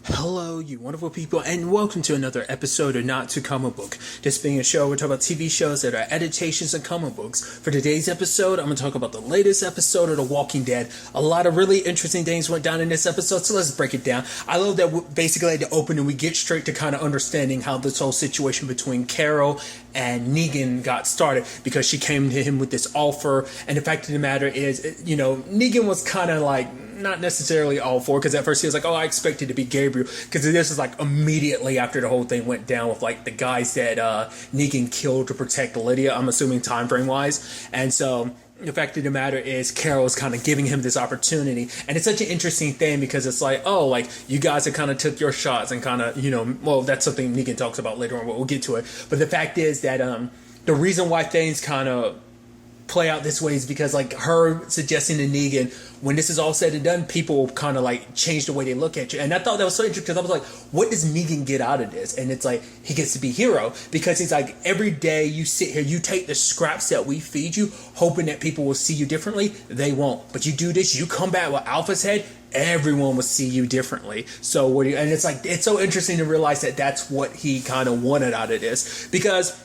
Hello, you wonderful people, and welcome to another episode of Not to Comic Book. This being a show, we're talking about TV shows that are adaptations of comic books. For today's episode, I'm going to talk about the latest episode of The Walking Dead. A lot of really interesting things went down in this episode, so let's break it down. I love that basically at the opening, we get straight to kind of understanding how this whole situation between Carol and Negan got started, because she came to him with this offer, and the fact of the matter is, Negan was kind of like, not necessarily all for, because at first he was like, oh, I expected to be Gabriel, because this is like immediately after the whole thing went down with like the guys that Negan killed to protect Lydia, I'm assuming time frame wise. And so the fact of the matter is Carol's kind of giving him this opportunity, and it's such an interesting thing because it's like, oh, like you guys have kind of took your shots and kind of, well, that's something Negan talks about later on, but we'll get to it. But the fact is that the reason why things kind of play out this way is because like her suggesting to Negan, when this is all said and done, people will kind of like change the way they look at you. And I thought that was so interesting because I was like, what does Negan get out of this? And it's like, he gets to be hero, because he's like, every day you sit here, you take the scraps that we feed you, hoping that people will see you differently. They won't. But you do this, you come back with Alpha's head, everyone will see you differently. So what do you, and it's like, it's so interesting to realize that that's what he kind of wanted out of this, because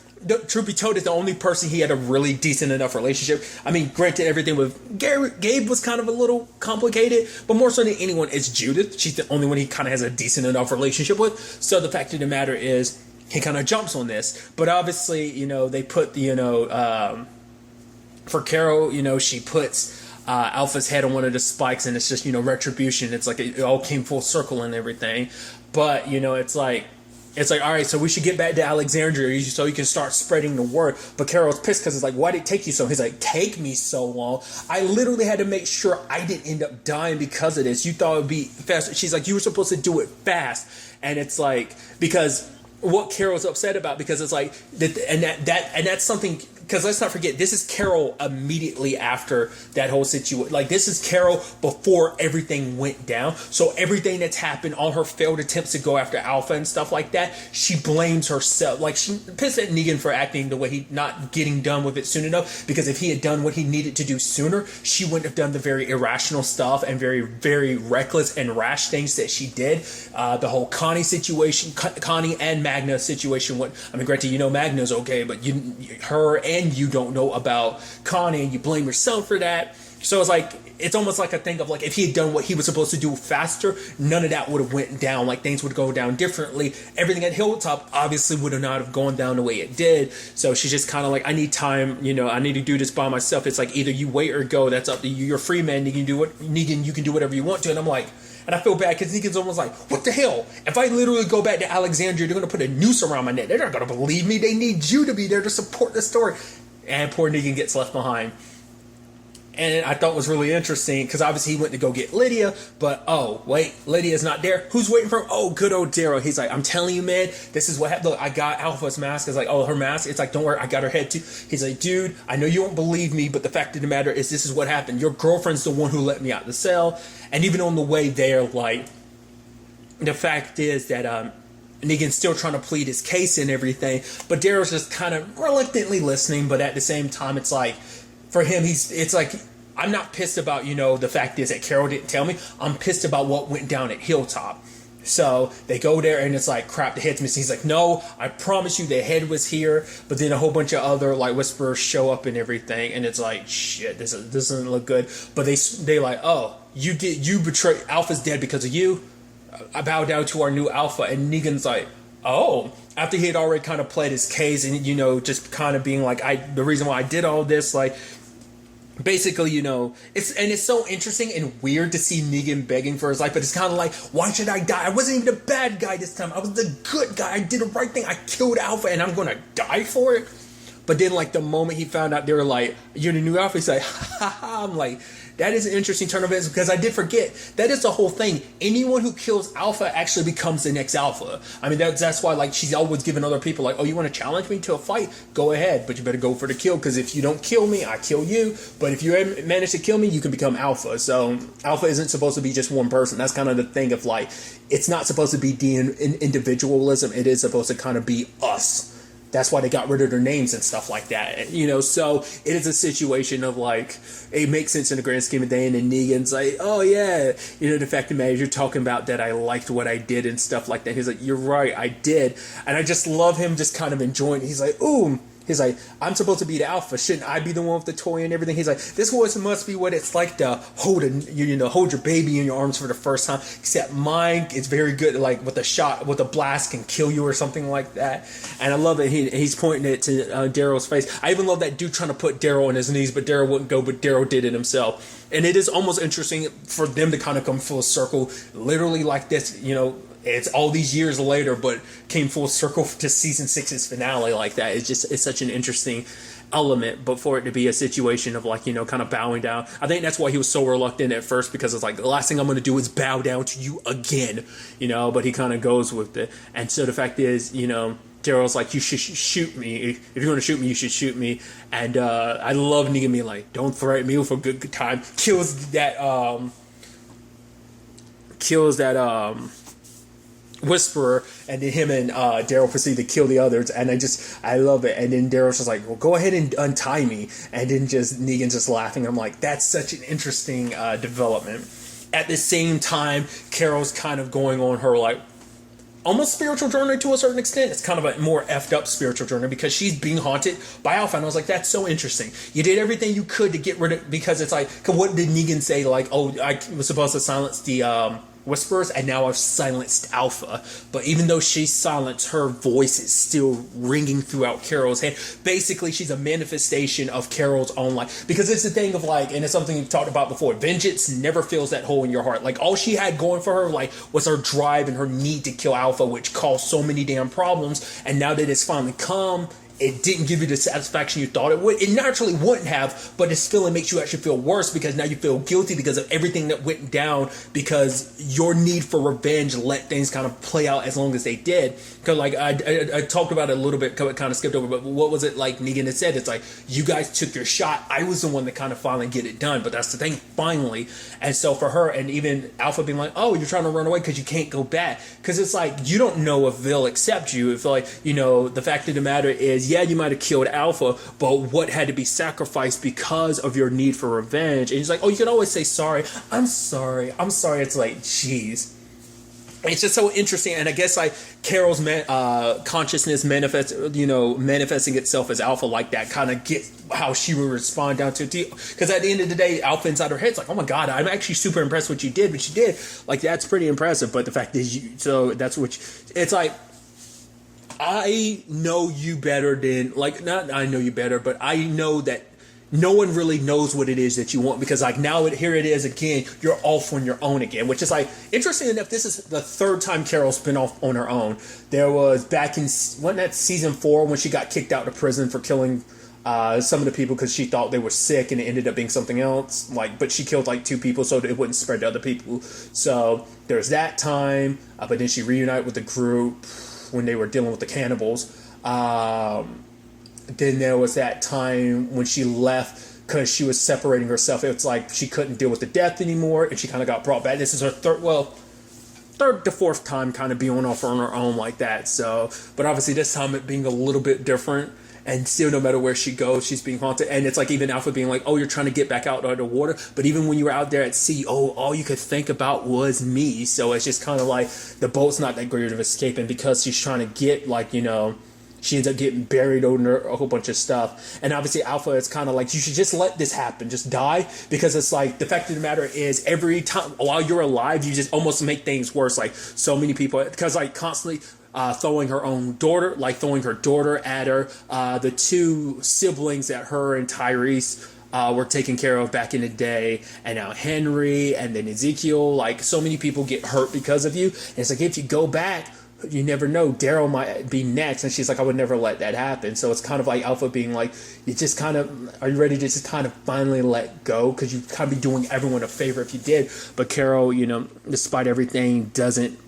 truth be told, is the only person he had a really decent enough relationship. I mean, granted, everything with Gabe was kind of a little complicated, but more so than anyone, it's Judith. She's the only one he kind of has a decent enough relationship with. So the fact of the matter is, he kind of jumps on this. But obviously, they put, for Carol, she puts Alpha's head on one of the spikes, and it's just, retribution. It's like it all came full circle and everything. But, it's like, all right, so we should get back to Alexandria so you can start spreading the word. But Carol's pissed because it's like, why did it take you so? He's like, take me so long? I literally had to make sure I didn't end up dying because of this. You thought it would be fast. She's like, you were supposed to do it fast. And it's like, because what Carol's upset about, because it's like, and that's something, because let's not forget, this is Carol immediately after that whole situation. Like, this is Carol before everything went down. So everything that's happened, all her failed attempts to go after Alpha and stuff like that, she blames herself. Like, she pissed at Negan for acting the way he not getting done with it soon enough. Because if he had done what he needed to do sooner, she wouldn't have done the very irrational stuff and very, very reckless and rash things that she did. The whole Connie situation, Connie and Magna situation. Granted, Magna's okay, but her and you don't know about Connie, and you blame yourself for that. So it's like, it's almost like a thing of like, if he had done what he was supposed to do faster, none of that would have went down. Like, things would go down differently. Everything at Hilltop obviously would have not have gone down the way it did. So she's just kind of like, I need time. I need to do this by myself. It's like, either you wait or go. That's up to you. You're a free man. Negan, you can do whatever you want to. And I'm like, and I feel bad because Negan's almost like, what the hell? If I literally go back to Alexandria, they're going to put a noose around my neck. They're not going to believe me. They need you to be there to support the story. And poor Negan gets left behind. And I thought was really interesting, because obviously he went to go get Lydia, but oh, wait, Lydia's not there. Who's waiting for him? Oh, good old Daryl. He's like, I'm telling you, man, this is what happened. Look, I got Alpha's mask. It's like, oh, her mask? It's like, don't worry, I got her head too. He's like, dude, I know you won't believe me, but the fact of the matter is, this is what happened. Your girlfriend's the one who let me out the cell. And even on the way there, like, the fact is that Negan's still trying to plead his case and everything, but Daryl's just kind of reluctantly listening. But at the same time, it's like, for him, it's like, I'm not pissed about, the fact is that Carol didn't tell me. I'm pissed about what went down at Hilltop. So they go there and it's like, crap, the head's missing. He's like, no, I promise you the head was here. But then a whole bunch of other like whisperers show up and everything, and it's like, shit, this doesn't look good. But they like, oh, you betrayed, Alpha's dead because of you. I bow down to our new Alpha. And Negan's like, oh, after he had already kind of played his case and just kind of being like, the reason why I did all this, like, basically, it's so interesting and weird to see Negan begging for his life, but it's kind of like, why should I die? I wasn't even the bad guy this time. I was the good guy. I did the right thing. I killed Alpha, and I'm going to die for it. But then, like, the moment he found out they were like, you're the new Alpha, he's like, ha ha. I'm like, that is an interesting turn of events, because I did forget that is the whole thing. Anyone who kills Alpha actually becomes the next Alpha. I mean, that's why, like, she's always giving other people like, oh, you want to challenge me to a fight? Go ahead, but you better go for the kill, because if you don't kill me, I kill you. But if you manage to kill me, you can become Alpha. So Alpha isn't supposed to be just one person. That's kind of the thing of like, it's not supposed to be individualism. It is supposed to kind of be us. that's why they got rid of their names and stuff like that. You know, so it is a situation of like, it makes sense in the grand scheme of day. And then Negan's like, oh yeah, you know, the fact of the matter is you're talking about that I liked what I did and stuff like that. He's like, you're right, I did. And I just love him just kind of enjoying it. He's like, ooh. He's like, I'm supposed to be the alpha. Shouldn't I be the one with the toy and everything? He's like, this must be what it's like to hold your baby in your arms for the first time. Except mine is very good, like with a blast can kill you or something like that. And I love it. He's pointing it to Daryl's face. I even love that dude trying to put Daryl on his knees, but Daryl wouldn't go. But Daryl did it himself. And it is almost interesting for them to kind of come full circle, literally like this. You know, it's all these years later, but came full circle to season 6's finale like that. It's such an interesting element, but for it to be a situation of like, you know, kind of bowing down. I think that's why he was so reluctant at first, because it's like, the last thing I'm going to do is bow down to you again, you know, but he kind of goes with it. And so the fact is, you know, Daryl's like, you should shoot me. If you're going to shoot me, you should shoot me. And I love Negan being like, don't threaten me with a good time. Kills that Whisperer, and then him and Daryl proceed to kill the others, and I love it. And then Daryl's just like, well, go ahead and untie me, and then just Negan's just laughing. I'm like, that's such an interesting development. At the same time, Carol's kind of going on her like almost spiritual journey to a certain extent. It's kind of a more effed up spiritual journey because she's being haunted by Alpha. And I was like, that's so interesting. You did everything you could to get rid of, because it's like, what did Negan say? Like, oh, I was supposed to silence the Whisperers, and now I've silenced Alpha. But even though she's silenced, her voice is still ringing throughout Carol's head. Basically, she's a manifestation of Carol's own life. Because it's the thing of like, and it's something you've talked about before, vengeance never fills that hole in your heart. Like, all she had going for her, like, was her drive and her need to kill Alpha, which caused so many damn problems. And now that it's finally come, it didn't give you the satisfaction you thought it would. It naturally wouldn't have, but this feeling makes you actually feel worse, because now you feel guilty because of everything that went down, because your need for revenge let things kind of play out as long as they did. Because like I talked about it a little bit, kind of skipped over, but what was it like Negan had said? It's like, you guys took your shot. I was the one that kind of finally get it done, but that's the thing, finally. And so for her, and even Alpha being like, oh, you're trying to run away because you can't go back. Because it's like, you don't know if they'll accept you. If like, you know, the fact of the matter is, yeah, you might have killed Alpha, but what had to be sacrificed because of your need for revenge? And he's like, oh, you can always say sorry. I'm sorry. It's like, jeez. It's just so interesting. And I guess like Carol's consciousness manifesting itself as Alpha like that kind of gets how she would respond down to it. Because at the end of the day, Alpha inside her head's like, oh my God, I'm actually super impressed what you did. But you did. Like, that's pretty impressive. But the fact is, so that's what it's like, I know you better than, like, not I know you better, but I know that no one really knows what it is that you want, because like now here it is again, you're off on your own again, which is like, interesting enough, this is the third time Carol's been off on her own. There was back in, wasn't that season 4 when she got kicked out of prison for killing some of the people because she thought they were sick, and it ended up being something else. Like, but she killed like 2 people so that it wouldn't spread to other people. So there's that time, but then she reunited with the group when they were dealing with the cannibals. Then there was that time when she left because she was separating herself. It's like she couldn't deal with the death anymore, and she kind of got brought back. This is her third to fourth time kind of being off on her own like that. So, but obviously this time it being a little bit different, and still no matter where she goes, she's being haunted. And it's like even Alpha being like, oh, you're trying to get back out of the water, but even when you were out there at sea, oh, all you could think about was me. So it's just kind of like the boat's not that great of escaping, because she's trying to get, like, you know, she ends up getting buried under a whole bunch of stuff. And obviously Alpha is kind of like, you should just let this happen, just die, because it's like, the fact of the matter is, every time while you're alive, you just almost make things worse. Like, so many people, because like constantly throwing her daughter at her, the 2 siblings that her and Tyrese were taken care of back in the day, and now Henry, and then Ezekiel. Like, so many people get hurt because of you, and it's like, if you go back, you never know, Daryl might be next. And she's like, I would never let that happen. So it's kind of like Alpha being like, you just kind of, are you ready to just kind of finally let go? Because you kind of be doing everyone a favor if you did. But Carol, you know, despite everything, doesn't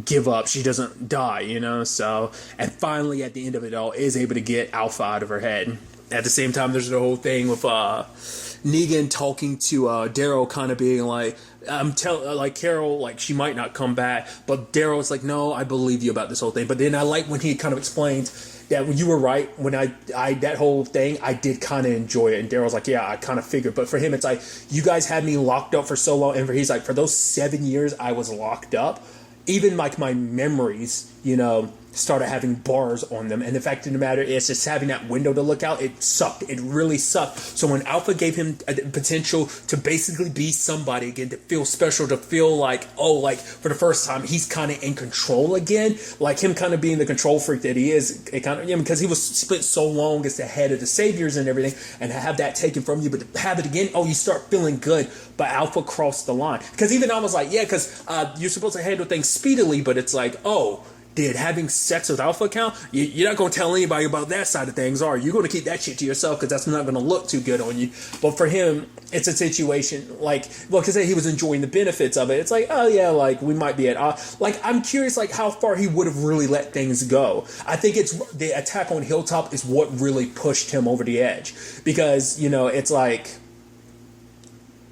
give up. She doesn't die, you know. So, and finally at the end of it all, is able to get Alpha out of her head. at the same time, there's the whole thing with Negan talking to Daryl, kind of being like, like Carol, like she might not come back, but Daryl's like, no, I believe you about this whole thing. But then I like when he kind of explains that when you were right, when I that whole thing, I did kind of enjoy it. And Daryl's like, yeah, I kind of figured. But for him, it's like, you guys had me locked up for so long. And he's like, for those 7 years I was locked up, even like my memories, you know, started having bars on them. And the fact of the matter is, just having that window to look out, it sucked. It really sucked. So when Alpha gave him a potential to basically be somebody again, to feel special, to feel like, oh, like for the first time, he's kind of in control again, like him kind of being the control freak that he is, it kind of, because he was spent so long as the head of the Saviors and everything, and to have that taken from you, but to have it again, oh, you start feeling good. But Alpha crossed the line. Because even I was like, yeah, because you're supposed to handle things speedily, but it's like, oh, did having sex with Alpha count? You're not going to tell anybody about that side of things, are you? You're going to keep that shit to yourself because that's not going to look too good on you. But for him, it's a situation like, well, because he was enjoying the benefits of it. It's like, oh yeah, like we might be at, like I'm curious, like how far he would have really let things go. I think it's the attack on Hilltop is what really pushed him over the edge, because you know it's like,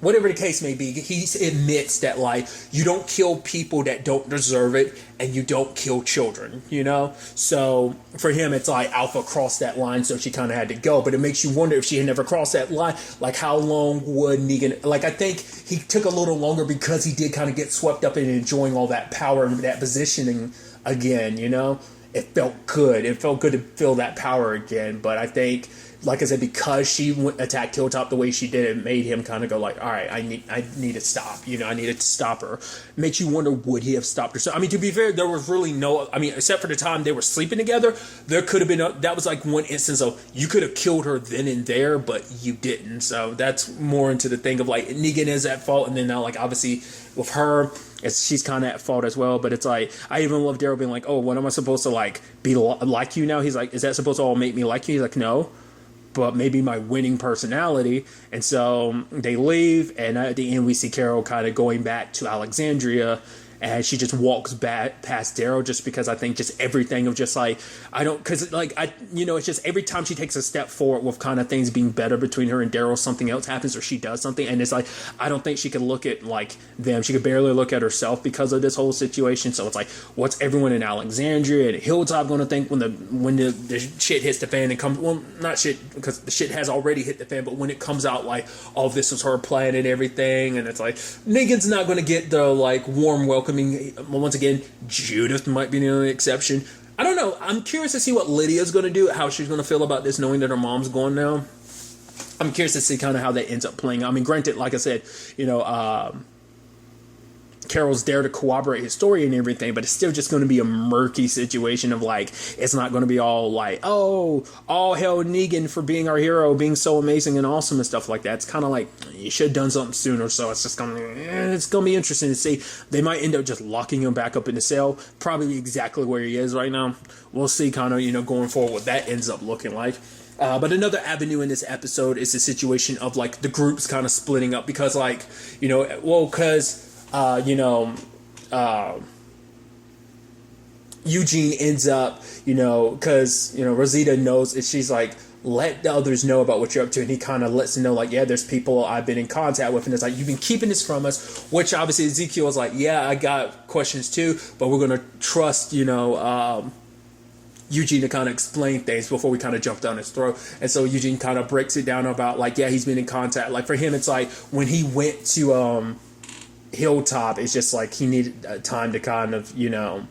whatever the case may be, he admits that, like, you don't kill people that don't deserve it, and you don't kill children, you know? So, for him, it's like Alpha crossed that line, so she kind of had to go. But it makes you wonder, if she had never crossed that line, like, how long would Negan... Like, I think he took a little longer because he did kind of get swept up in enjoying all that power and that positioning again, you know? It felt good. It felt good to feel that power again. But I think, like I said, because she attacked Hilltop the way she did, it made him kind of go like, all right, I need to stop. You know, I needed to stop her. Makes you wonder, would he have stopped her? So, I mean, to be fair, there was really no, I mean, except for the time they were sleeping together, there could have been, that was like one instance of, you could have killed her then and there, but you didn't. So that's more into the thing of like, Negan is at fault. And then now, like, obviously with her, she's kind of at fault as well. But it's like, I even love Daryl being like, oh, what am I supposed to like be like you now? He's like, is that supposed to all make me like you? He's like, no, but maybe my winning personality. And so they leave, and at the end we see Carol kind of going back to Alexandria, and she just walks back past Daryl, just because I think just everything of just like, I don't, because like, I, you know, it's just every time she takes a step forward with kind of things being better between her and Daryl, something else happens or she does something, and it's like, I don't think she could look at like them. She could barely look at herself because of this whole situation. So it's like, what's everyone in Alexandria and Hilltop going to think when the shit hits the fan and comes, well, not shit, because the shit has already hit the fan, but when it comes out like, all this was her plan and everything, and it's like, Negan's not going to get the like warm welcome. Once again, Judith might be the only exception. I don't know. I'm curious to see what Lydia's going to do, how she's going to feel about this, knowing that her mom's gone now. I'm curious to see kind of how that ends up playing. I mean, granted, like I said, you know, Carol's there to corroborate his story and everything, but it's still just going to be a murky situation of like, it's not going to be all like, oh, all hell Negan for being our hero, being so amazing and awesome and stuff like that. It's kind of like, you should have done something sooner. So it's just going to be interesting to see. They might end up just locking him back up in the cell, probably exactly where he is right now. We'll see kind of, you know, going forward what that ends up looking like. But another avenue in this episode is the situation of like the groups kind of splitting up, because like, you know, well, because Eugene ends up, you know, because, you know, Rosita knows, and she's like, let the others know about what you're up to, and he kind of lets them know, like, yeah, there's people I've been in contact with, and it's like, you've been keeping this from us, which obviously Ezekiel was like, yeah, I got questions too, but we're going to trust, you know, Eugene to kind of explain things before we kind of jump down his throat. And so Eugene kind of breaks it down about like, yeah, he's been in contact. Like for him, it's like when he went to Hilltop, it's just like he needed time to kind of, you know,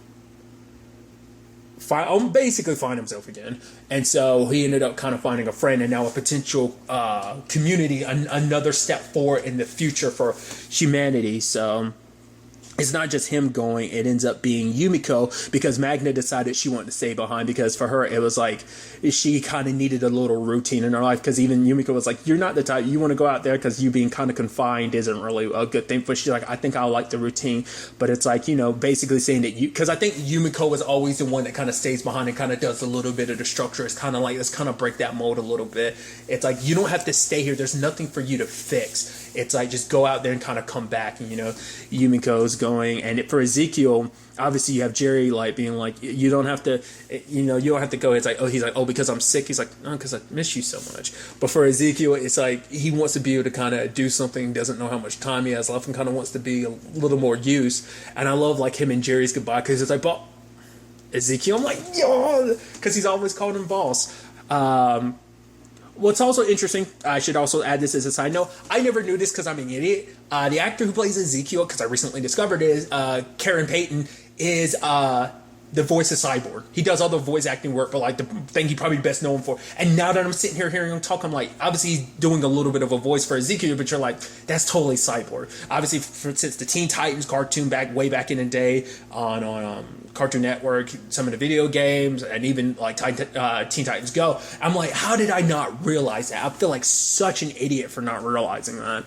basically find himself again. And so he ended up kind of finding a friend, and now a potential community, another step forward in the future for humanity. So it's not just him going, it ends up being Yumiko, because Magna decided she wanted to stay behind, because for her it was like she kind of needed a little routine in her life, because even Yumiko was like, you're not the type, you want to go out there because you being kind of confined isn't really a good thing. But she's like, I think I like the routine. But it's like, you know, basically saying that you, because I think Yumiko is always the one that kind of stays behind and kind of does a little bit of the structure. It's kind of like, let's kind of break that mold a little bit. It's like, you don't have to stay here, there's nothing for you to fix. it's like just go out there and kind of come back. And Yumiko's going, and for Ezekiel, obviously you have Jerry like being like, you don't have to, you don't have to go. It's like, he's like, because I'm sick. He's like, no, because I miss you so much. But for Ezekiel, it's like he wants to be able to kind of do something, doesn't know how much time he has left, and kind of wants to be a little more used. And I love like him and Jerry's goodbye, because it's like, but Ezekiel, I'm like, yo, because he's always called him boss. What's also interesting, I should also add this as a side note, I never knew this because I'm an idiot. The actor who plays Ezekiel, because I recently discovered it, is Karen Payton, is the voice of Cyborg. He does all the voice acting work, but like the thing he probably best known for. And now that I'm sitting here hearing him talk, I'm like, obviously he's doing a little bit of a voice for Ezekiel, but you're like, that's totally Cyborg. Obviously, since the Teen Titans cartoon way back in the day on Cartoon Network, some of the video games, and even like Teen Titans Go, I'm like, how did I not realize that? I feel like such an idiot for not realizing that.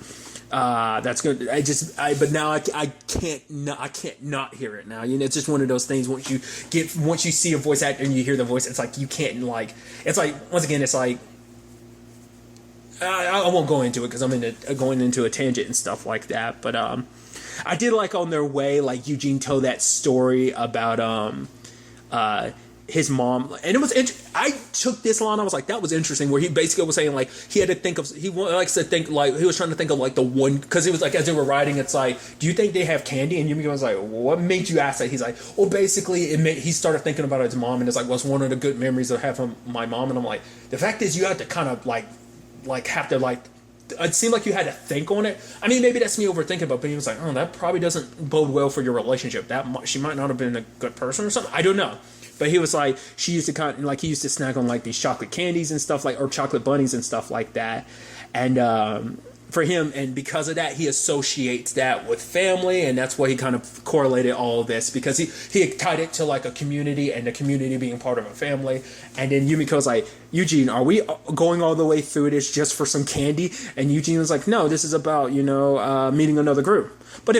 That's good. But now I can't not hear it now. It's just one of those things. Once you see a voice actor and you hear the voice, it's like you can't it's like, once again, it's like, I won't go into it because I'm going into a tangent and stuff like that. But I did like on their way, like Eugene told that story about his mom, and it was I took this line, I was like, that was interesting, where he basically was saying like he had to think of, he likes to think like, he was trying to think of like the one, because it was like as they were riding, it's like, do you think they have candy? And Yumiko was like, what made you ask that? He's like, well, basically he started thinking about his mom, and it's like, what's one of the good memories I have from my mom? And I'm like, the fact is you have to kind of like have to like, it seemed like you had to think on it. I mean, maybe that's me overthinking, but he was like, oh, that probably doesn't bode well for your relationship. She might not have been a good person or something. I don't know. But he was like, she used to kind of, like, he used to snack on like these chocolate candies and stuff like, or chocolate bunnies and stuff like that. And for him, and because of that, he associates that with family, and that's why he kind of correlated all of this, because he tied it to like a community, and the community being part of a family. And then Yumiko's like, Eugene, are we going all the way through this just for some candy? And Eugene was like, no, this is about meeting another group. But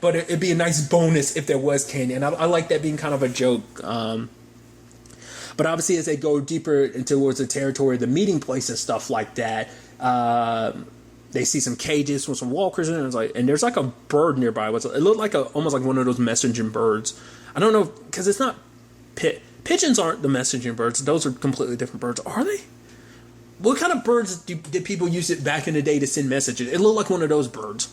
but it'd be a nice bonus if there was candy, and I like that being kind of a joke. But obviously, as they go deeper towards the territory of the meeting place and stuff like that, they see some cages with some walkers in it, and there's like a bird nearby. It looked like almost like one of those messaging birds. I don't know, because it's not pigeons aren't the messaging birds. Those are completely different birds, are they? What kind of birds did people use it back in the day to send messages? It looked like one of those birds.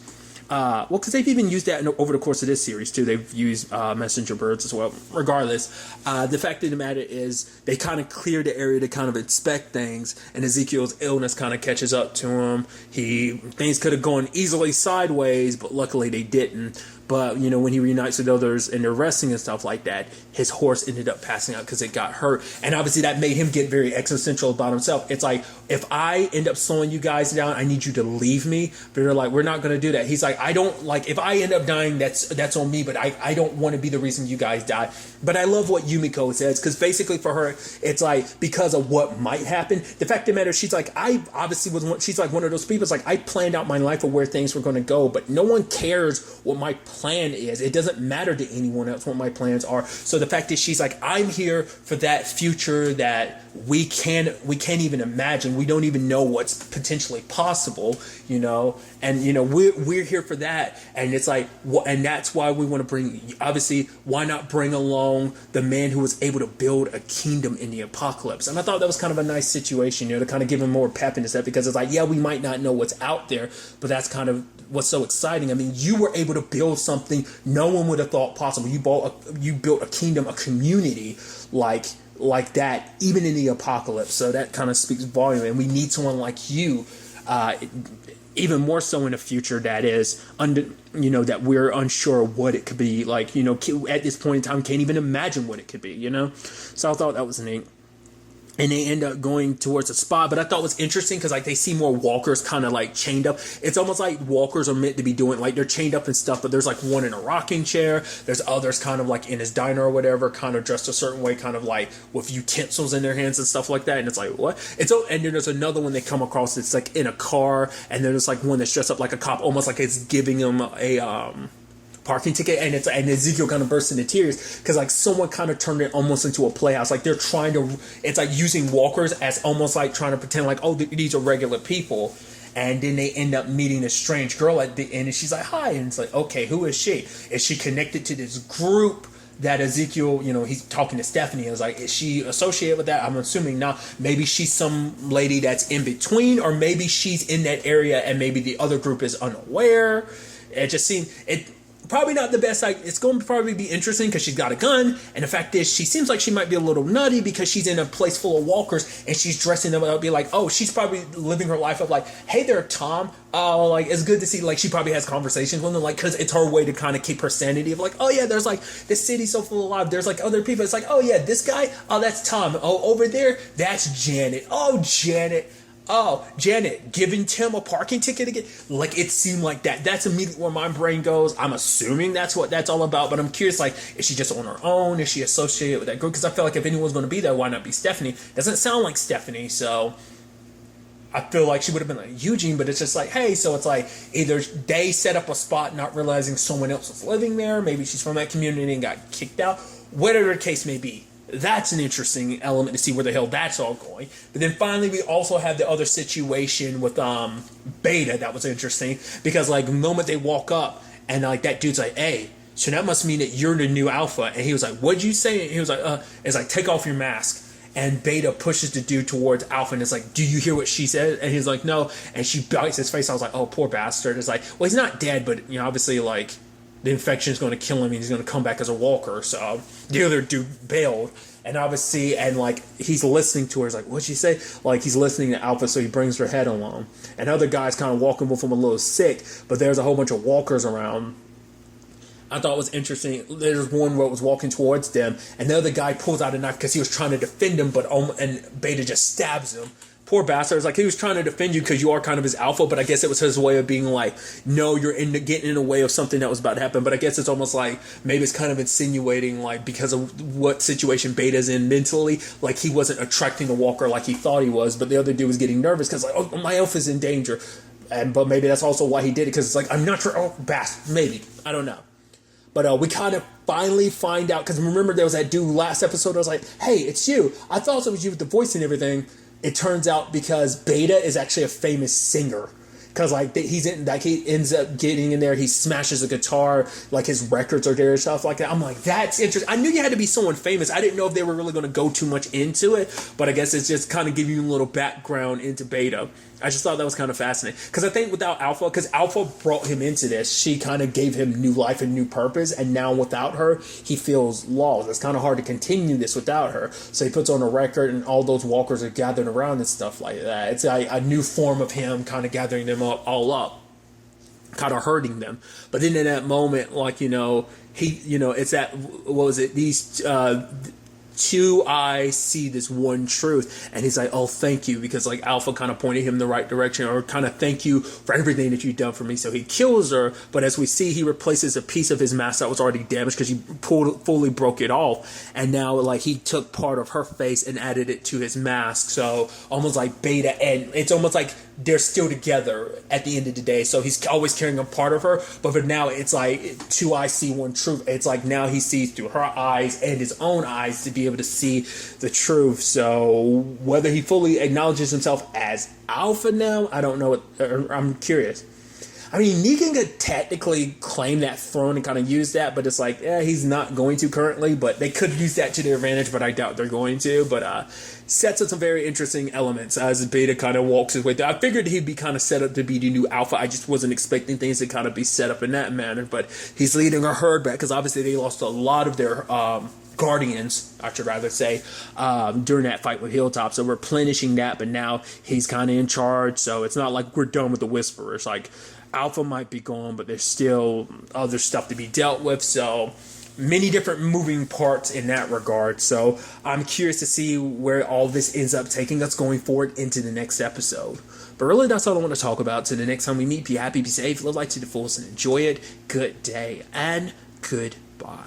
Well, because they've even used that over the course of this series too. They've used messenger birds as well. Regardless, the fact of the matter is they kind of clear the area to kind of inspect things, and Ezekiel's illness kind of catches up to him. Things could have gone easily sideways, but luckily they didn't. But, when he reunites with others and they're resting and stuff like that, his horse ended up passing out because it got hurt. And obviously that made him get very existential about himself. It's like, if I end up slowing you guys down, I need you to leave me. But they're like, we're not going to do that. He's like, if I end up dying, that's on me, but I don't want to be the reason you guys die. But I love what Yumiko says, because basically for her, it's like, because of what might happen, the fact of the matter, she's like, I obviously she's like one of those people. It's like, I planned out my life of where things were going to go, but no one cares what my plan is. It doesn't matter to anyone else what my plans are. So the fact is, she's like, I'm here for that future that we can't even imagine. We don't even know what's potentially possible, and we're here for that. And it's like, and that's why we want to bring, obviously, why not bring along the man who was able to build a kingdom in the apocalypse? And I thought that was kind of a nice situation, to kind of give him more pep into that, because it's like, yeah, we might not know what's out there, but that's kind of what's so exciting. I mean, you were able to build something no one would have thought possible. You built a kingdom, a community like that, even in the apocalypse. So that kind of speaks volume, and we need someone like you, even more so in the future, that is that we're unsure what it could be like. At this point in time, can't even imagine what it could be. So I thought that was neat. And they end up going towards a spot. But I thought it was interesting because they see more walkers kind of like chained up. It's almost like walkers are meant to be doing, like, they're chained up and stuff, but there's like one in a rocking chair. There's others kind of like in his diner or whatever, kind of dressed a certain way, kind of like with utensils in their hands and stuff like that. And it's like, what? And then there's another one they come across. It's like in a car. And then there's like one that's dressed up like a cop, almost like it's giving him a parking ticket, and Ezekiel kind of bursts into tears because like someone kind of turned it almost into a playhouse. Like they're trying to, it's like using walkers as almost like trying to pretend like, oh, these are regular people. and then they end up meeting this strange girl at the end, and she's like, hi, and it's like, okay, who is she? Is she connected to this group that Ezekiel, he's talking to Stephanie? I was like, is she associated with that? I'm assuming not. Maybe she's some lady that's in between, or maybe she's in that area and maybe the other group is unaware. It just seemed, probably not the best. Like, it's going to probably be interesting because she's got a gun, and the fact is, she seems like she might be a little nutty because she's in a place full of walkers and she's dressing them up. Be like, oh, she's probably living her life of like, hey there, Tom. Oh, like, it's good to see. Like, she probably has conversations with them, like, because it's her way to kind of keep her sanity of like, oh yeah, there's like this city's so full of life. There's like other people. It's like, oh yeah, this guy. Oh, that's Tom. Oh, over there, that's Janet. Oh, Janet. Oh, Janet, giving Tim a parking ticket again. Like, it seemed like that. That's immediately where my brain goes. I'm assuming that's what that's all about. But I'm curious, like, is she just on her own? Is she associated with that group? Because I feel like if anyone's going to be there, why not be Stephanie? Doesn't sound like Stephanie, so I feel like she would have been like Eugene, but it's just like, hey, so it's like either they set up a spot not realizing someone else was living there. Maybe she's from that community and got kicked out. Whatever the case may be. That's an interesting element to see where the hell that's all going. But then finally, we also have the other situation with Beta that was interesting because like the moment they walk up and like that dude's like, hey, so that must mean that you're the new Alpha. And he was like, what'd you say? And he was like, it's like, take off your mask. And Beta pushes the dude towards Alpha and it's like, do you hear what she said? And he's like, no. And she bites his face. I was like, oh, poor bastard. It's like, well, he's not dead, but obviously like the infection is going to kill him and he's going to come back as a walker. So the other dude bailed. And obviously, and like he's listening to her. He's like, what'd she say? Like he's listening to Alpha, so he brings her head along. And other guys kind of walking with him a little sick, but there's a whole bunch of walkers around. I thought it was interesting. There's one where it was walking towards them, and the other guy pulls out a knife because he was trying to defend him, and Beta just stabs him. Poor bastard. It's like he was trying to defend you because you are kind of his alpha, but I guess it was his way of being like, no, you're getting in the way of something that was about to happen. But I guess it's almost like maybe it's kind of insinuating like because of what situation Beta's in mentally, like he wasn't attracting the walker like he thought he was, but the other dude was getting nervous because like, oh, my alpha's in danger. But maybe that's also why he did it because it's like, I'm not sure. Oh, bastard. Maybe. I don't know. But we kind of finally find out because remember there was that dude last episode. I was like, hey, it's you. I thought it was you with the voice and everything. It turns out because Beta is actually a famous singer. Because like he ends up getting in there, he smashes a guitar, like his records are there and stuff like that. I'm like, that's interesting. I knew you had to be someone famous. I didn't know if they were really going to go too much into it, but I guess it's just kind of giving you a little background into Beta. I just thought that was kind of fascinating. Because I think without Alpha, because Alpha brought him into this, she kind of gave him new life and new purpose, and now without her, he feels lost. It's kind of hard to continue this without her. So he puts on a record, and all those walkers are gathered around and stuff like that. It's a new form of him kind of gathering them all up, kind of hurting them. But then in that moment, like, it's that, what was it, these two eyes see this one truth, and he's like, oh, thank you, because like Alpha kind of pointed him in the right direction, or kind of thank you for everything that you've done for me. So he kills her, but as we see, he replaces a piece of his mask that was already damaged because he fully broke it off, and now like he took part of her face and added it to his mask. So almost like Beta, and it's almost like they're still together at the end of the day. So he's always carrying a part of her, but for now it's like two eyes see one truth. It's like now he sees through her eyes and his own eyes to be able to see the truth. So whether he fully acknowledges himself as Alpha now, I don't know. I'm curious. I mean, Negan could technically claim that throne and kind of use that, but it's like, he's not going to currently, but they could use that to their advantage, but I doubt they're going to. But sets up some very interesting elements as Beta kind of walks his way through. I figured he'd be kind of set up to be the new Alpha. I just wasn't expecting things to kind of be set up in that manner, but he's leading a herd back because obviously they lost a lot of their guardians, I should rather say, during that fight with Hilltop. So replenishing that, but now he's kind of in charge. So it's not like we're done with the Whisperers. Like Alpha might be gone, but there's still other stuff to be dealt with. So many different moving parts in that regard. So I'm curious to see where all this ends up taking us going forward into the next episode. But really, that's all I want to talk about. So the next time we meet, be happy, be safe, live life to the fullest, and enjoy it. Good day and goodbye.